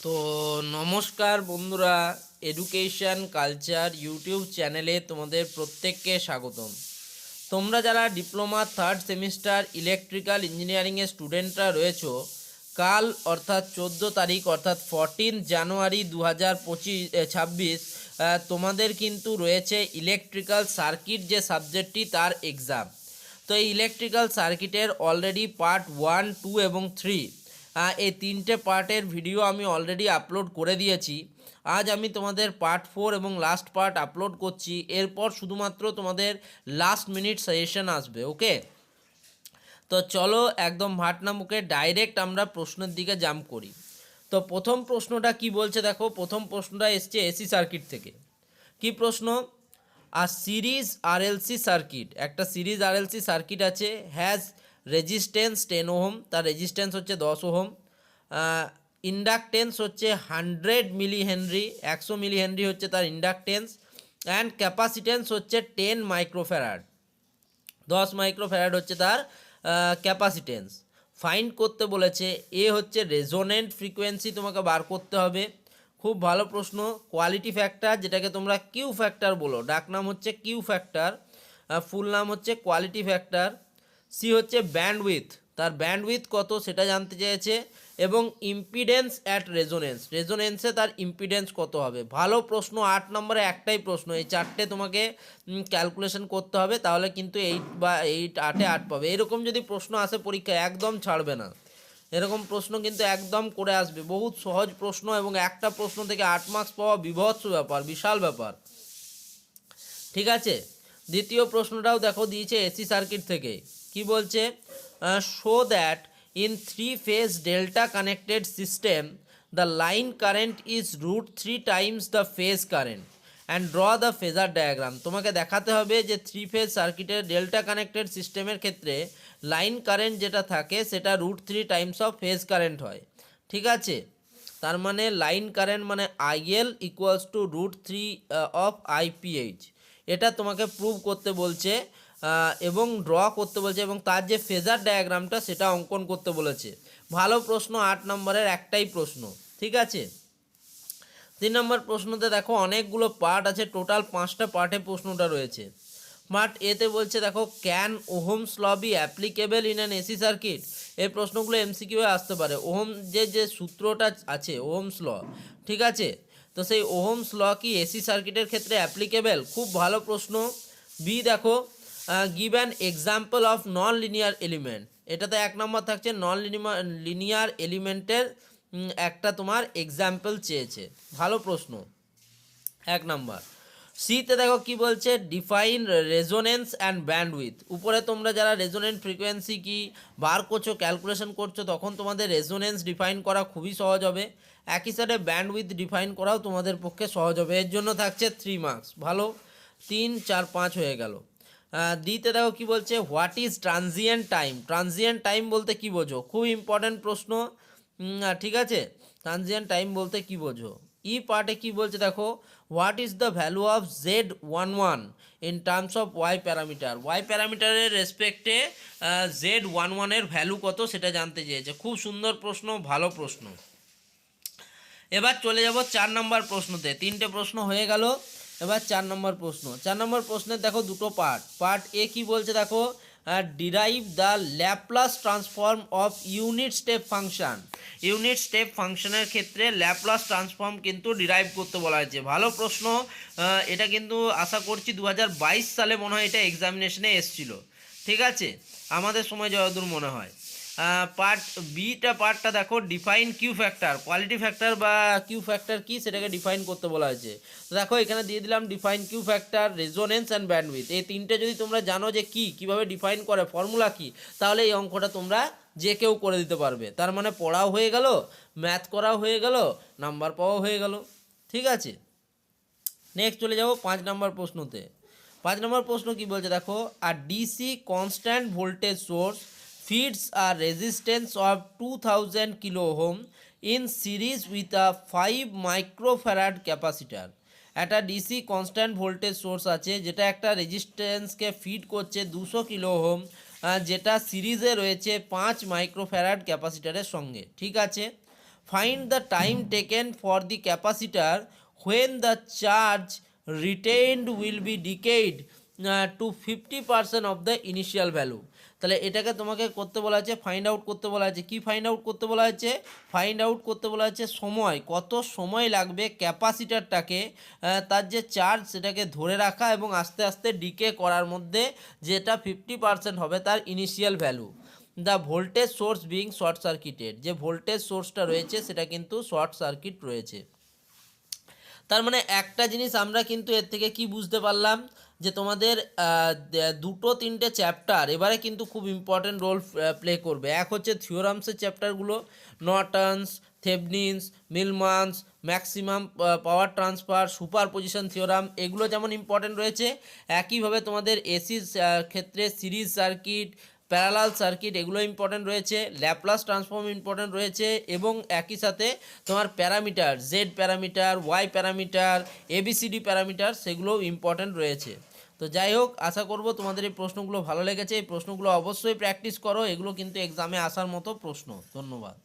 তো নমস্কার বন্ধুরা, এডুকেশন কালচার ইউটিউব চ্যানেলে তোমাদের প্রত্যেককে স্বাগতম। তোমরা যারা ডিপ্লোমা থার্ড সেমিস্টার ইলেকট্রিক্যাল ইঞ্জিনিয়ারিংয়ের স্টুডেন্টরা রয়েছো, কাল অর্থাৎ 14 তারিখ অর্থাৎ 14 জানুয়ারি 2026 তোমাদের কিন্তু রয়েছে ইলেকট্রিক্যাল সার্কিট যে সাবজেক্টটি তার এক্সাম। তো এই ইলেকট্রিক্যাল সার্কিটের অলরেডি পার্ট 1, 2 এবং 3 এই তিনটে পার্টের ভিডিও আমি অলরেডি আপলোড করে দিয়েছি। আজ আমি তোমাদের পার্ট 4 এবং লাস্ট পার্ট আপলোড করছি। এরপর শুধুমাত্র তোমাদের লাস্ট মিনিট সাজেশন আসবে। ওকে, তো চলো একদম ভাট না মুখে ডাইরেক্ট আমরা প্রশ্নের দিকে জাম্প করি। তো প্রথম প্রশ্নটা কি বলছে দেখো, প্রথম প্রশ্নটা এসছে এসি সার্কিট থেকে। কি প্রশ্ন? আর সিরিজ আরএলসি সার্কিট, একটা সিরিজ আরএলসি সার্কিট আছে, হ্যাজ রেজিস্ট্যান্স 10 ওহম, তার রেজিস্ট্যান্স হচ্ছে 10 ওহম, ইন্ডাকটেন্স হচ্ছে 100 মিলি হেনরি, 100 মিলি হেনরি হচ্ছে তার ইন্ডাকটেন্স, অ্যান্ড ক্যাপাসিটেন্স হচ্ছে 10 মাইক্রোফ্যারাড, 10 মাইক্রোফ্যারাড হচ্ছে তার ক্যাপাসিটেন্স। ফাইন্ড করতে বলেছে। এ হচ্ছে রেজোনেন্ট ফ্রিকোয়েন্সি, তোমাকে বার করতে হবে। খুব ভালো প্রশ্ন। কোয়ালিটি ফ্যাক্টর, যেটাকে তোমরা কিউ ফ্যাক্টর বলো, ডাক নাম হচ্ছে কিউ ফ্যাক্টর, ফুল নাম হচ্ছে কোয়ালিটি ফ্যাক্টর। সি হচ্ছে ব্যান্ডউইথ, তার ব্যান্ডউইথ কত সেটা জানতে চেয়েছে। এবং ইম্পিডেন্স অ্যাট রেজোনেন্স, রেজোনেন্সে তার ইম্পিডেন্স কত হবে। ভালো প্রশ্ন, 8 নম্বরে একটাই প্রশ্ন, এই চারটে তোমাকে ক্যালকুলেশন করতে হবে, তাহলে কিন্তু 8 বা 8 8 পাবে। এরকম যদি প্রশ্ন আসে পরীক্ষায় একদম ছাড়বে না, এরকম প্রশ্ন কিন্তু একদম করে আসবে। বহুত সহজ প্রশ্ন এবং একটা প্রশ্ন থেকে 8 মার্কস পাওয়া বিভৎস ব্যাপার, বিশাল ব্যাপার। ঠিক আছে, দ্বিতীয় প্রশ্নটাও দেখো দিয়েছে এসি সার্কিট থেকে। কি বলছে? Show that in 3 phase delta connected system the line current is √3 Times the phase current and draw the phasor diagram. তোমাকে দেখাতে হবে যে 3 ফেজ সার্কিটের ডেল্টা কানেক্টেড সিস্টেমের ক্ষেত্রে লাইন কারেন্ট যেটা থাকে সেটা √3 টাইমস অফ ফেজ কারেন্ট হয়। ঠিক আছে, তার মানে লাইন কারেন্ট মানে IL equals to √3 of IPH. এটা তোমাকে প্রুভ করতে বলছে এবং ড্র করতে বলছে, এবং তার যে ফেজার ডায়াগ্রামটা সেটা অঙ্কন করতে বলেছে। ভালো প্রশ্ন, 8 নম্বরের একটাই প্রশ্ন। ঠিক আছে, 3 নম্বর প্রশ্নতে দেখো অনেকগুলো পার্ট আছে, টোটাল 5টা পার্টে প্রশ্নটা রয়েছে। পার্ট এতে বলছে দেখো, can ohm's law be applicable in an AC circuit. এই প্রশ্নগুলো এমসিকিউ আসতে পারে। ওহম যে সূত্রটা আছে ওহমস ল, ঠিক আছে, তো সেই ওহমস ল কি এসি সার্কিটের ক্ষেত্রে অ্যাপ্লিকেবল? খুব ভালো প্রশ্ন। বি দেখো, give an example of non linear element. এটাতে 1 নম্বর থাকছে নন লিনিয়ার এলিমেন্টের একটা তোমার এক্সাম্পল চেয়েছে। ভালো প্রশ্ন, 1 নম্বর। সিতে দেখো কি বলছে, ডিফাইন রেজোনেন্স অ্যান্ড ব্যান্ডউইথ। উপরে তোমরা যারা রেজোনেন্ট ফ্রিকোয়েন্সি কি বার করছো, ক্যালকুলেশন করছো, তখন তোমাদের রেজোনেন্স ডিফাইন করা খুবই সহজ হবে। একই সাথে ব্যান্ডউইথ ডিফাইন করাও তোমাদের পক্ষে সহজ হবে। এর জন্য থাকছে 3 মার্কস। ভালো, 3 4 5 হয়ে গেল। দিতে দেখো কি বলছে, what is transient time. Transient time বলতে কি বোঝো? খুব ইম্পর্ট্যান্ট প্রশ্ন। ঠিক আছে, ট্রানজিয়েন্ট টাইম বলতে কি বোঝো। ই পার্টে কি বলছে দেখো, what is the value of Z11 in terms of Y parameter. Y প্যারামিটারের রেসপেক্টে Z11 এর ভ্যালু কত সেটা জানতে চেয়েছে। খুব সুন্দর প্রশ্ন, ভালো প্রশ্ন। এবার চলে যাব 4 নম্বর প্রশ্নতে। 3টে প্রশ্ন হয়ে গেল, এবার 4 নম্বর প্রশ্ন। 4 নম্বর প্রশ্নের দেখো দুটো পার্ট। পার্ট এ কি বলছে দেখো, derive the Laplace transform of unit step function. Unit step ফাংশনের ক্ষেত্রে ল্যাপ্লাস ট্রান্সফর্ম কিন্তু ডিরাইভ করতে বলা হয়েছে। ভালো প্রশ্ন। এটা কিন্তু আশা করছি 2022 সালে মনে হয় এটা এক্সামিনেশনে এসেছিল। ঠিক আছে, আমাদের সময় যতদূর মনে হয়। পার্ট পার্টটা দেখো, define Q factor. Quality factor বা কিউ ফ্যাক্টর কি সেটাকে ডিফাইন করতে বলা হয়েছে। তো দেখো এখানে দিয়ে দিলাম define Q factor, resonance and bandwidth. এই তিনটে যদি তোমরা জানো যে কীভাবে ডিফাইন করে, ফর্মুলা কি, তাহলে এই অঙ্কটা তোমরা যে কেউ করে দিতে পারবে। তার মানে পড়াও হয়ে গেল, ম্যাথ করাও হয়ে গেল, নাম্বার পাওয়াও হয়ে গেল। ঠিক আছে, নেক্সট চলে যাব 5 নম্বর প্রশ্নতে। 5 নম্বর প্রশ্ন কি বলছে দেখো, আর DC constant voltage source feeds a resistance of 2000 kilo ohm in series with a 5 microfarad capacitor। একটা ডিসি কনস্ট্যান্ট ভোল্টেজ সোর্স আছে যেটা একটা রেজিস্ট্যান্সকে ফিড করছে 200 কিলো ওহম, যেটা সিরিজে রয়েছে 5 মাইক্রোফ্যারাড ক্যাপাসিটারের সঙ্গে। ঠিক আছে, find the time taken for the capacitor when the charge retained will be decayed to 50% of the initial value। তাহলে এটাকে তোমাকে করতে বলা আছে, ফাইন্ড আউট করতে বলা আছে। কি ফাইন্ড আউট করতে বলা আছে? ফাইন্ড আউট করতে বলা আছে সময়, কত সময় লাগবে ক্যাপাসিটারটাকে তার যে চার্জ সেটাকে ধরে রাখা এবং আস্তে আস্তে ডিকে করার মধ্যে, যেটা 50% হবে তার initial value. The voltage source being short circuited, যে ভোল্টেজ সোর্সটা রয়েছে সেটা কিন্তু শর্ট সার্কিট রয়েছে। তার মানে একটা জিনিস আমরা কিন্তু এর থেকে কি বুঝতে পারলাম, যে তোমাদের দুটো তিনটে চ্যাপ্টার এবারে কিন্তু খুব ইম্পর্টেন্ট রোল প্লে করবে। এক হচ্ছে থিওরামসের চ্যাপ্টারগুলো, Norton's, Thevenin's, Millman's, maximum power transfer, superposition theorem, এগুলো যেমন ইম্পর্টেন্ট রয়েছে, একইভাবে তোমাদের এসির ক্ষেত্রে সিরিজ সার্কিট, প্যারালাল সার্কিট, এগুলো ইম্পর্টেন্ট রয়েছে, ল্যাপ্লাস ট্রান্সফর্ম ইম্পর্টেন্ট রয়েছে, এবং একই সাথে তোমার parameter, Z parameter, Y parameter, ABCD parameter, সেগুলোও ইম্পর্টেন্ট রয়েছে। তো যাই হোক, আশা করব তোমাদের এই প্রশ্নগুলো ভালো লেগেছে। এই প্রশ্নগুলো অবশ্যই প্র্যাকটিস করো, এগুলো কিন্তু এক্সামে আসার মতো প্রশ্ন। ধন্যবাদ।